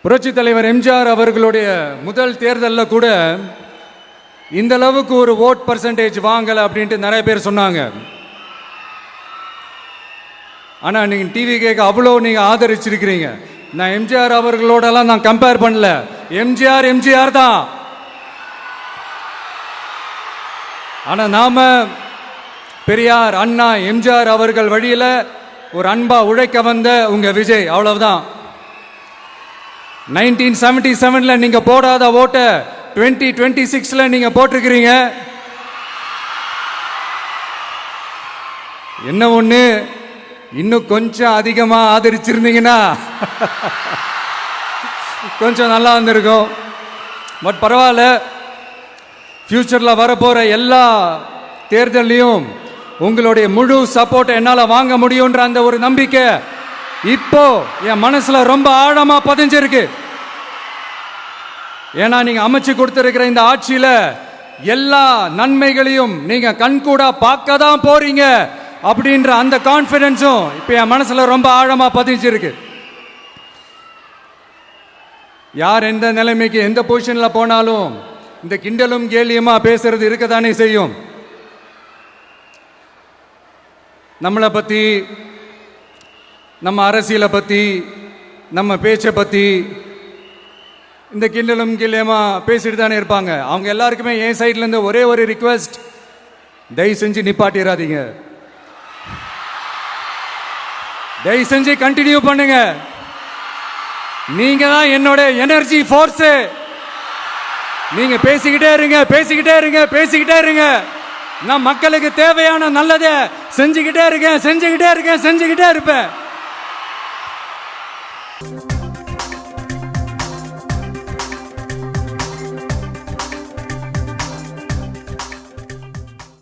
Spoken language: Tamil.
புரட்சி தலைவர் எம்ஜிஆர் அவர்களுடைய முதல் தேர்தலில் கூட இந்த அளவுக்கு ஒரு ஓட் பர்சன்டேஜ் வாங்கலை அப்படின்ட்டு நிறைய பேர் சொன்னாங்க. ஆனால் நீங்கள் டிவி கேட்க அவ்வளோ நீங்கள் ஆதரிச்சிருக்கிறீங்க. நான் எம்ஜிஆர் அவர்களோடலாம் நான் கம்பேர் பண்ணல. எம்ஜிஆர் எம்ஜிஆர் தான். ஆனால் நாம பெரியார் அண்ணா எம்ஜிஆர் அவர்கள் வழியில் ஒரு அன்பா உழைக்க வந்த உங்க விஜய், அவ்வளவுதான். 1977 நீங்க போடாத ஓட்ட 2026 நீங்க போட்டிருக்கிறீங்க. என்ன ஒண்ணு, இன்னும் கொஞ்சம் அதிகமா ஆதரிச்சிருந்தீங்கன்னா கொஞ்சம் நல்லா வந்திருக்கும். பட் பரவாயில்ல, ஃபியூச்சர்ல வரப்போற எல்லா தேர்தலையும் உங்களுடைய முழு சப்போர்ட் என்னால வாங்க முடியும்ன்ற அந்த ஒரு நம்பிக்கை இப்போ என் மனசுல ரொம்ப ஆழமா பதிஞ்சிருக்கு. ஏன்னா நீங்க அமைச்சு கொடுத்திருக்கிற இந்த ஆட்சியில எல்லா நன்மைகளையும் நீங்க கண்கூடா பார்க்க தான் போறீங்க அப்படின்ற அந்த கான்பிடன்ஸும் இப்ப என் மனசுல ரொம்ப ஆழமா பதிஞ்சிருக்கு. யார் எந்த நிலைமைக்கு எந்த பொசிஷன்ல போனாலும் இந்த கிண்டலும் கேலியுமா பேசுறது இருக்கதானே செய்யும். நம்மளை பற்றி, நம்ம அரசியலை பற்றி, நம்ம பேச்சை பற்றி இந்த கிண்டலும் கிள்ளியமா பேசிட்டு தானே இருப்பாங்க. அவங்க எல்லாருக்குமே என் சைட்லேருந்து ஒரே ஒரு ரிக்வெஸ்ட், தயவு செஞ்சு நிப்பாட்டிடாதீங்க. தயவு செஞ்சு கண்டினியூ பண்ணுங்க. நீங்க தான் என்னோட எனர்ஜி ஃபோர்ஸ். நீங்க பேசிக்கிட்டே இருங்க, பேசிக்கிட்டே இருங்க, பேசிக்கிட்டே இருங்க. நான் மக்களுக்கு தேவையான நல்லதை செஞ்சுக்கிட்டே இருக்கேன், செஞ்சுக்கிட்டே இருக்கேன், செஞ்சுக்கிட்டே இருப்பேன்.